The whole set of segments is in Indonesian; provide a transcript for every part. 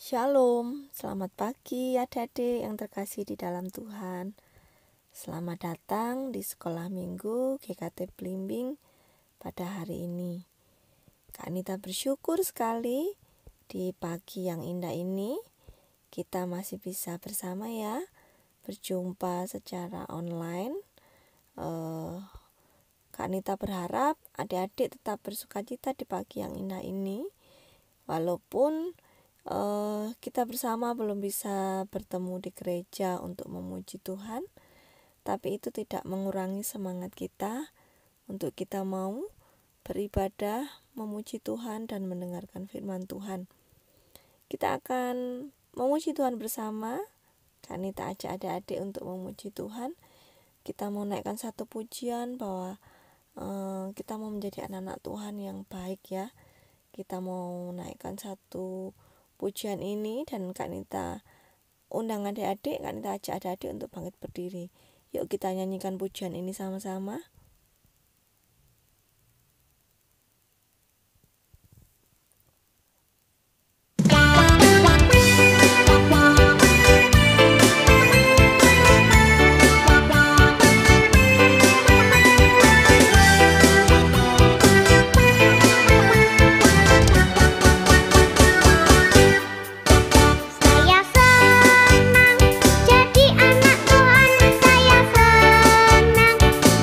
Shalom, selamat pagi adik-adik yang terkasih di dalam Tuhan. Selamat datang di sekolah minggu GKT Blimbing pada hari ini. Kak Anita bersyukur sekali di pagi yang indah ini kita masih bisa bersama ya, berjumpa secara online. Kak Anita berharap adik-adik tetap bersukacita di pagi yang indah ini, walaupun kita bersama belum bisa bertemu di gereja untuk memuji Tuhan, tapi itu tidak mengurangi semangat kita untuk kita mau beribadah, memuji Tuhan dan mendengarkan firman Tuhan. Kita akan memuji Tuhan bersama. Kan kita ajak adik-adik untuk memuji Tuhan. Kita mau naikkan satu pujian bahwa kita mau menjadi anak-anak Tuhan yang baik ya. Kita mau naikkan satu pujian ini dan Kak Nita undang adik-adik, Kak Nita ajak adik-adik untuk bangkit berdiri. Yuk kita nyanyikan pujian ini sama-sama.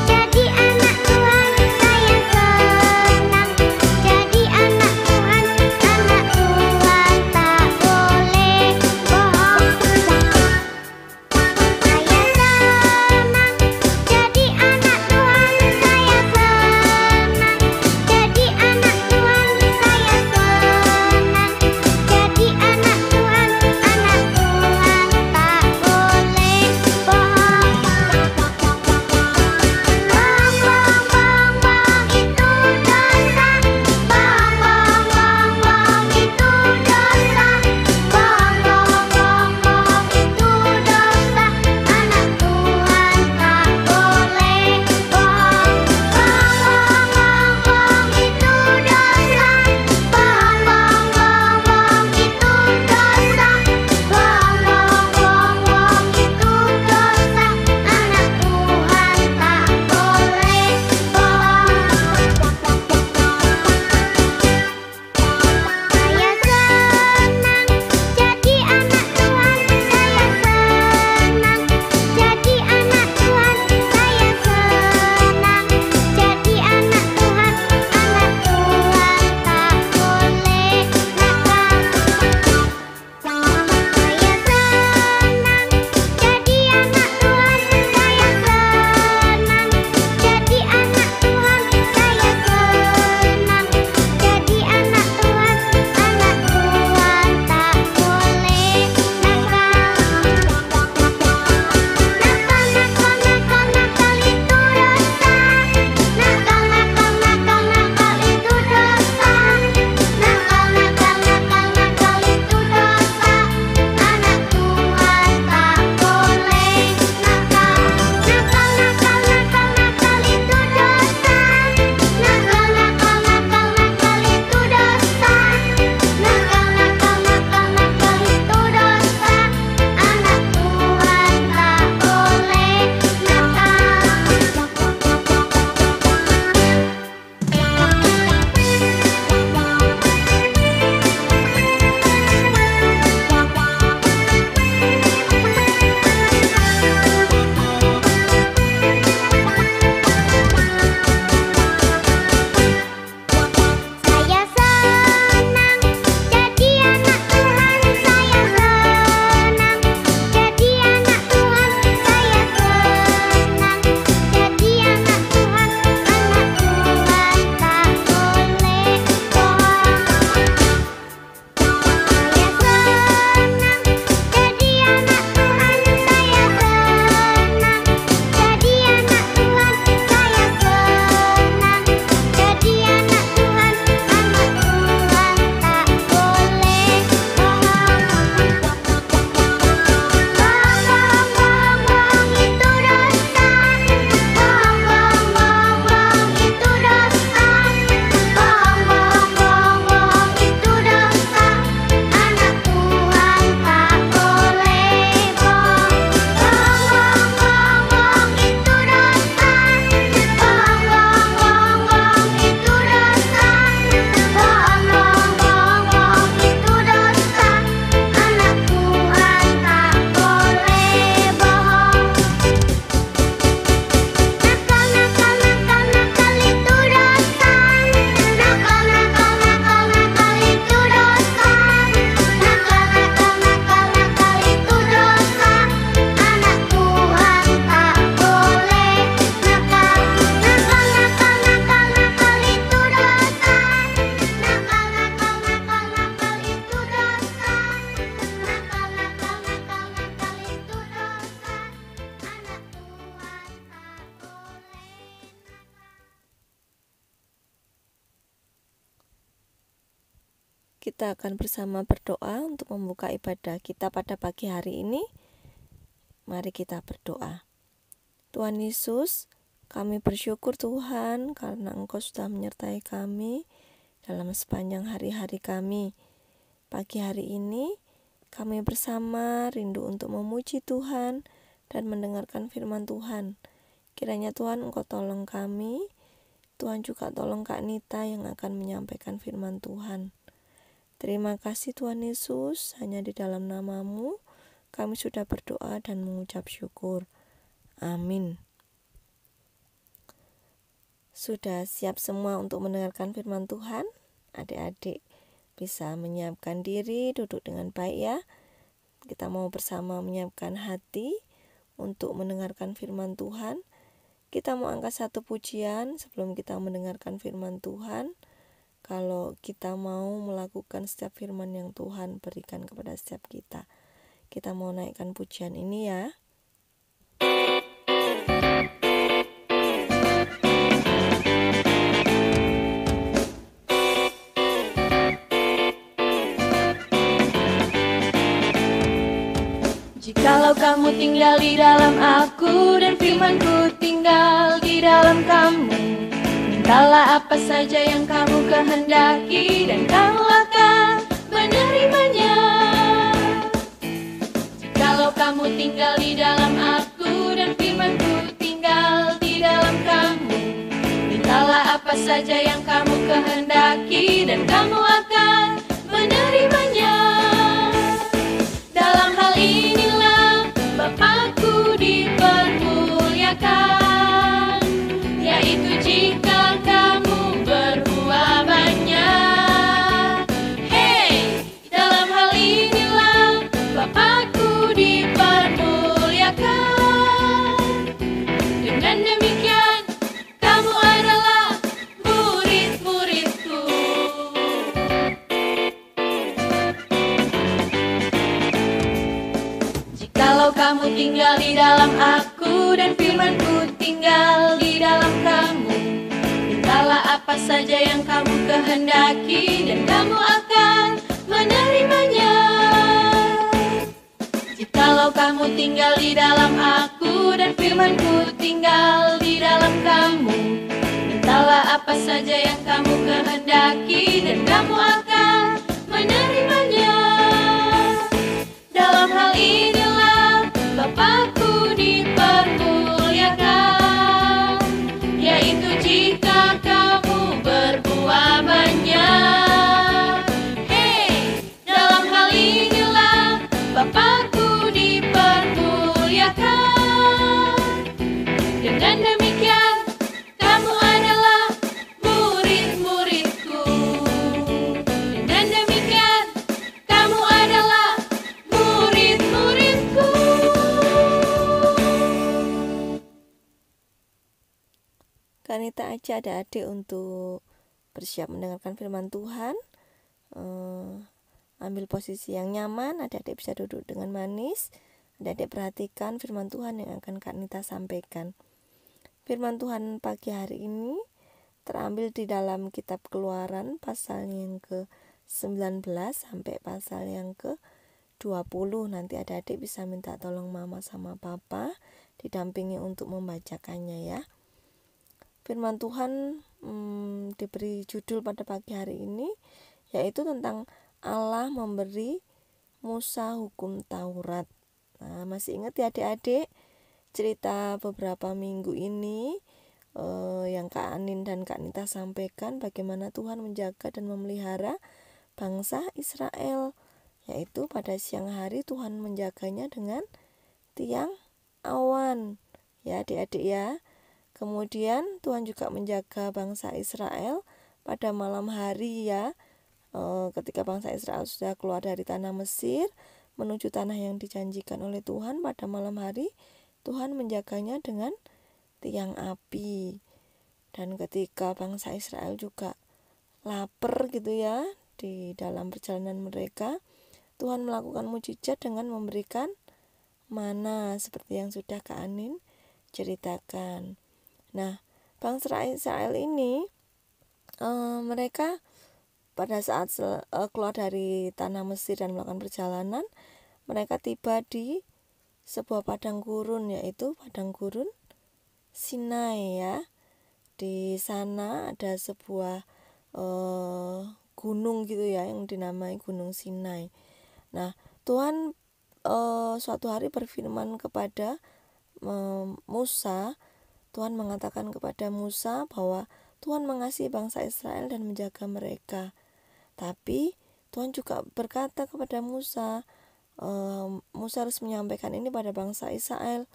Jadi kita akan bersama berdoa untuk membuka ibadah kita pada pagi hari ini. Mari kita berdoa. Tuhan Yesus, kami bersyukur Tuhan karena Engkau sudah menyertai kami dalam sepanjang hari-hari kami. Pagi hari ini kami bersama rindu untuk memuji Tuhan dan mendengarkan firman Tuhan. Kiranya Tuhan Engkau tolong kami. Tuhan juga tolong Kak Nita yang akan menyampaikan firman Tuhan. Terima kasih Tuhan Yesus, hanya di dalam nama-Mu kami sudah berdoa dan mengucap syukur. Amin. Sudah siap semua untuk mendengarkan firman Tuhan? Adik-adik bisa menyiapkan diri, duduk dengan baik ya. Kita mau bersama menyiapkan hati untuk mendengarkan firman Tuhan. Kita mau angkat satu pujian sebelum kita mendengarkan firman Tuhan. Kalau kita mau melakukan setiap firman yang Tuhan berikan kepada setiap kita. Kita mau naikkan pujian ini ya. Jikalau kamu tinggal di dalam aku dan firmanku tinggal di dalam kamu, mintalah apa saja yang kamu kehendaki dan kamu akan menerimanya. Jikalau kamu tinggal di dalam aku dan firmanku tinggal di dalam kamu, mintalah apa saja yang kamu kehendaki dan kamu akan menerimanya. Dalam hal inilah Bapakku dipermuliakan, yaitu jika kamu berbuah banyak. Hey, dalam hal inilah Bapakku dipermuliakan. Dengan demikian kamu adalah murid-muridku. Jikalau kamu tinggal di dalam aku dan firmanku tinggal di dalam kamu, mintalah apa saja yang kamu kehendaki dan kamu akan menerimanya. Jikalau kamu tinggal di dalam aku dan firmanku tinggal di dalam kamu, mintalah apa saja yang kamu kehendaki dan kamu akan menerimanya. Dalam hal inilah Bapakku dipermuliakan, yaitu jika kamu berbuah banyak. Hey, dalam hal inilah Bapakku dipermuliakan. Dengan demikian kamu adalah murid-muridku. Dengan demikian kamu adalah murid-muridku. Kak Nita aja adik-adik untuk bersiap mendengarkan firman Tuhan. Ambil posisi yang nyaman, adik-adik bisa duduk dengan manis. Adik-adik perhatikan firman Tuhan yang akan Kak Nita sampaikan. Firman Tuhan pagi hari ini terambil di dalam kitab Keluaran pasal yang ke-19 sampai pasal yang ke-20. Nanti adik-adik bisa minta tolong mama sama papa didampingi untuk membacakannya ya. Firman Tuhan diberi judul pada pagi hari ini, yaitu tentang Allah memberi Musa hukum Taurat. Nah, masih ingat ya adik-adik cerita beberapa minggu ini yang Kak Anin dan Kak Nita sampaikan bagaimana Tuhan menjaga dan memelihara bangsa Israel, yaitu pada siang hari Tuhan menjaganya dengan tiang awan ya adik-adik ya. Kemudian Tuhan juga menjaga bangsa Israel pada malam hari ya, ketika bangsa Israel sudah keluar dari tanah Mesir menuju tanah yang dijanjikan oleh Tuhan. Pada malam hari Tuhan menjaganya dengan tiang api. Dan ketika bangsa Israel juga lapar gitu ya di dalam perjalanan mereka, Tuhan melakukan mujizat dengan memberikan mana seperti yang sudah Kak Anin ceritakan. Nah, bangsa Israel ini mereka pada saat keluar dari tanah Mesir dan melakukan perjalanan, mereka tiba di sebuah padang gurun, yaitu padang gurun Sinai ya. Di sana ada sebuah gunung gitu ya, yang dinamai Gunung Sinai. Nah, Tuhan suatu hari berfirman kepada Musa. Tuhan mengatakan kepada Musa bahwa Tuhan mengasihi bangsa Israel dan menjaga mereka. Tapi Tuhan juga berkata kepada Musa, Musa harus menyampaikan ini pada bangsa Israel,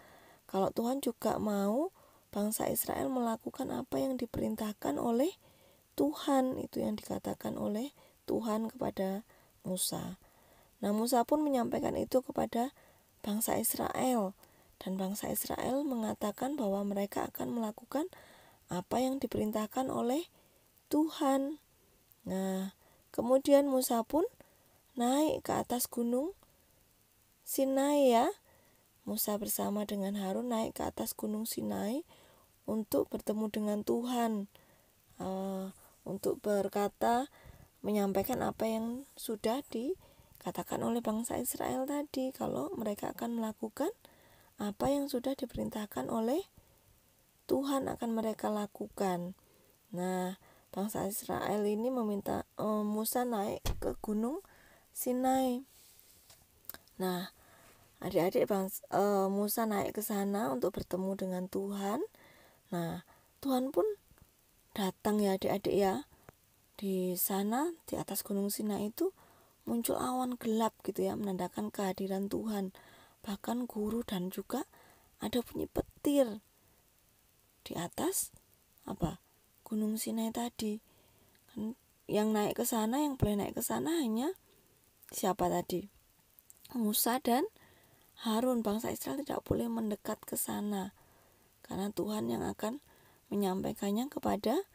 kalau Tuhan juga mau bangsa Israel melakukan apa yang diperintahkan oleh Tuhan. Itu yang dikatakan oleh Tuhan kepada Musa. Nah, Musa pun menyampaikan itu kepada bangsa Israel, dan bangsa Israel mengatakan bahwa mereka akan melakukan apa yang diperintahkan oleh Tuhan. Nah, kemudian Musa pun naik ke atas gunung Sinai ya. Musa bersama dengan Harun naik ke atas gunung Sinai untuk bertemu dengan Tuhan, untuk berkata, menyampaikan apa yang sudah dikatakan oleh bangsa Israel tadi, kalau mereka akan melakukan apa yang sudah diperintahkan oleh Tuhan akan mereka lakukan. Nah, bangsa Israel ini meminta Musa naik ke gunung Sinai. Nah, adik-adik Musa naik ke sana untuk bertemu dengan Tuhan. Nah, Tuhan pun datang ya adik-adik ya. Di sana di atas gunung Sinai itu muncul awan gelap gitu ya, menandakan kehadiran Tuhan. Bahkan guru dan juga ada bunyi petir di atas Gunung Sinai tadi. Yang naik ke sana, yang boleh naik ke sana hanya siapa tadi? Musa dan Harun. Bangsa Israel tidak boleh mendekat ke sana karena Tuhan yang akan menyampaikannya kepada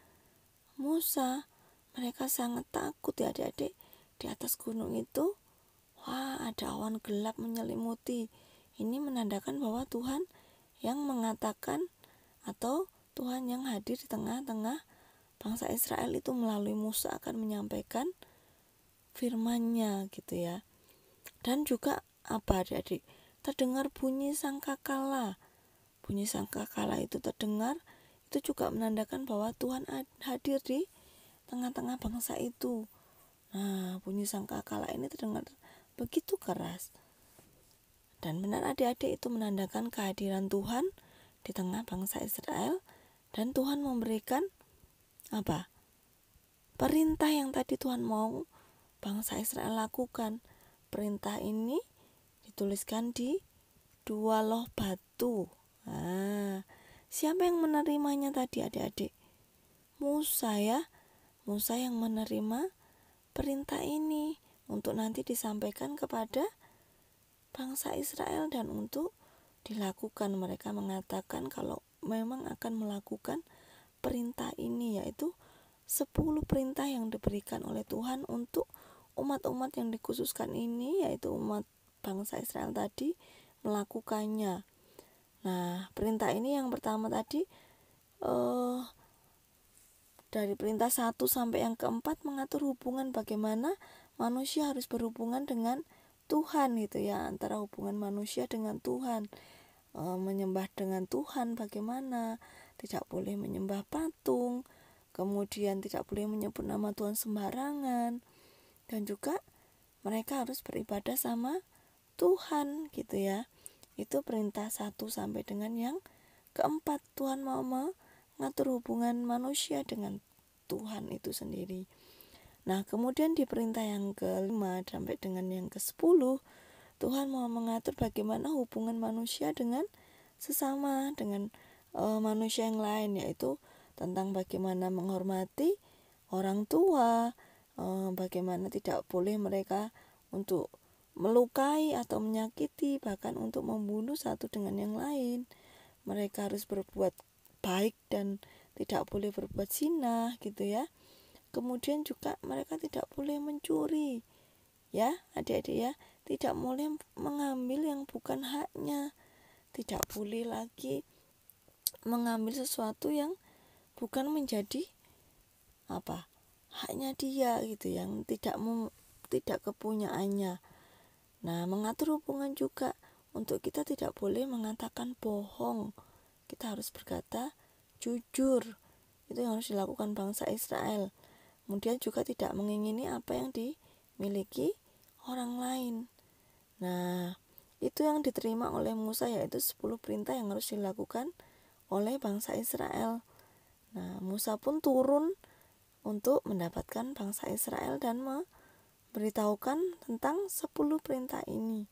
Musa. Mereka sangat takut ya adik-adik. Di atas gunung itu ada awan gelap menyelimuti. Ini menandakan bahwa Tuhan yang mengatakan, atau Tuhan yang hadir di tengah-tengah bangsa Israel itu melalui Musa akan menyampaikan firman-Nya gitu ya. Dan juga adik-adik, terdengar bunyi sangkakala. Bunyi sangkakala itu terdengar, itu juga menandakan bahwa Tuhan hadir di tengah-tengah bangsa itu. Nah, bunyi sangkakala ini terdengar begitu keras. Dan benar adik-adik, itu menandakan kehadiran Tuhan di tengah bangsa Israel. Dan Tuhan memberikan perintah yang tadi Tuhan mau bangsa Israel lakukan. Perintah ini dituliskan di 2 loh batu. Nah, siapa yang menerimanya tadi adik-adik? Musa ya. Musa yang menerima perintah ini untuk nanti disampaikan kepada bangsa Israel dan untuk dilakukan. Mereka mengatakan kalau memang akan melakukan perintah ini, yaitu 10 perintah yang diberikan oleh Tuhan untuk umat-umat yang dikhususkan ini, yaitu umat bangsa Israel tadi, melakukannya. Nah, perintah ini yang pertama tadi dari perintah 1 sampai yang keempat mengatur hubungan bagaimana manusia harus berhubungan dengan Tuhan gitu ya, antara hubungan manusia dengan Tuhan. Menyembah dengan Tuhan bagaimana, tidak boleh menyembah patung, kemudian tidak boleh menyebut nama Tuhan sembarangan, dan juga mereka harus beribadah sama Tuhan gitu ya. Itu perintah 1 sampai dengan yang keempat. Tuhan mau mengatur hubungan manusia dengan Tuhan itu sendiri. Nah, kemudian di perintah yang ke-5 sampai dengan yang ke-10, Tuhan mau mengatur bagaimana hubungan manusia dengan sesama, dengan manusia yang lain, yaitu tentang bagaimana menghormati orang tua, bagaimana tidak boleh mereka untuk melukai atau menyakiti, bahkan untuk membunuh satu dengan yang lain. Mereka harus berbuat baik dan tidak boleh berbuat zina gitu ya. Kemudian juga mereka tidak boleh mencuri ya adik-adik ya, tidak boleh mengambil yang bukan haknya, tidak boleh lagi mengambil sesuatu yang bukan menjadi haknya dia gitu, yang tidak kepunyaannya. Nah, mengatur hubungan juga untuk kita tidak boleh mengatakan bohong. Kita harus berkata jujur. Itu yang harus dilakukan bangsa Israel. Kemudian juga tidak mengingini apa yang dimiliki orang lain. Nah, itu yang diterima oleh Musa, yaitu 10 perintah yang harus dilakukan oleh bangsa Israel. Nah, Musa pun turun untuk mendapatkan bangsa Israel dan memberitahukan tentang 10 perintah ini.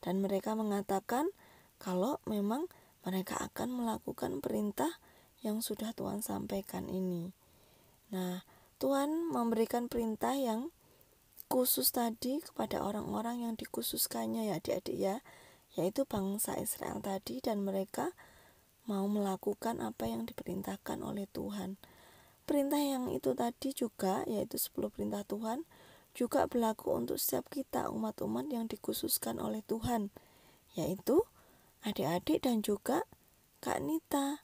Dan mereka mengatakan kalau memang mereka akan melakukan perintah yang sudah Tuhan sampaikan ini. Nah, Tuhan memberikan perintah yang khusus tadi kepada orang-orang yang dikhususkannya, ya adik-adik ya, yaitu bangsa Israel tadi, dan mereka mau melakukan apa yang diperintahkan oleh Tuhan. Perintah yang itu tadi juga, yaitu 10 perintah Tuhan, juga berlaku untuk setiap kita umat-umat yang dikhususkan oleh Tuhan, yaitu adik-adik dan juga Kak Nita,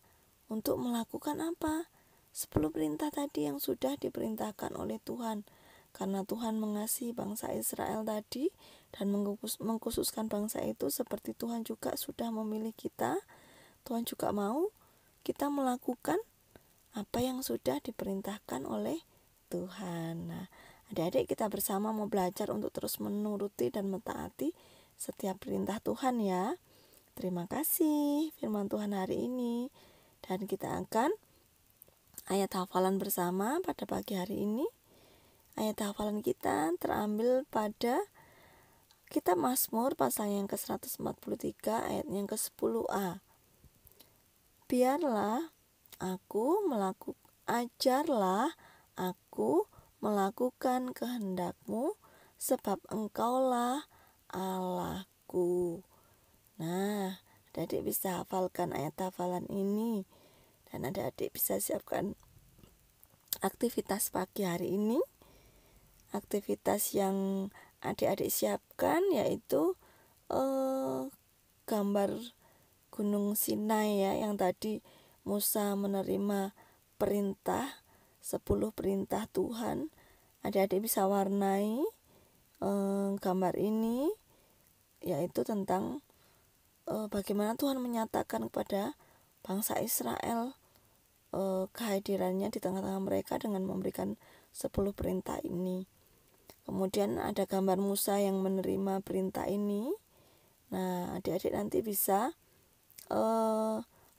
untuk melakukan apa? 10 perintah tadi yang sudah diperintahkan oleh Tuhan. Karena Tuhan mengasihi bangsa Israel tadi dan mengkhususkan bangsa itu, seperti Tuhan juga sudah memilih kita, Tuhan juga mau kita melakukan apa yang sudah diperintahkan oleh Tuhan. Nah, adik-adik, kita bersama mau belajar untuk terus menuruti dan mentaati setiap perintah Tuhan ya. Terima kasih firman Tuhan hari ini. Dan kita akan ayat hafalan bersama pada pagi hari ini. Ayat hafalan kita terambil pada kitab Mazmur pasal yang ke-143 ayat yang ke-10a. Ajarlah aku melakukan kehendak-Mu, sebab Engkaulah Allahku. Nah, adik-adik bisa hafalkan ayat hafalan ini, dan adik-adik bisa siapkan aktivitas pagi hari ini. Aktivitas yang adik-adik siapkan yaitu gambar Gunung Sinai ya, yang tadi Musa menerima perintah, 10 perintah Tuhan. Adik-adik bisa warnai gambar ini, yaitu tentang bagaimana Tuhan menyatakan kepada bangsa Israel kehadirannya di tengah-tengah mereka dengan memberikan 10 perintah ini. Kemudian ada gambar Musa yang menerima perintah ini. Nah, adik-adik nanti bisa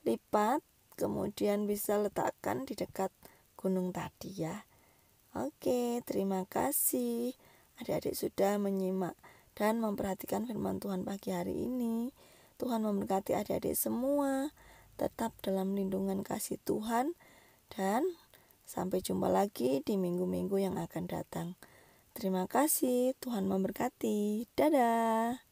lipat, kemudian bisa letakkan di dekat gunung tadi ya. Oke, terima kasih adik-adik sudah menyimak dan memperhatikan firman Tuhan pagi hari ini. Tuhan memberkati adik-adik semua, tetap dalam lindungan kasih Tuhan, dan sampai jumpa lagi di minggu-minggu yang akan datang. Terima kasih, Tuhan memberkati. Dadah.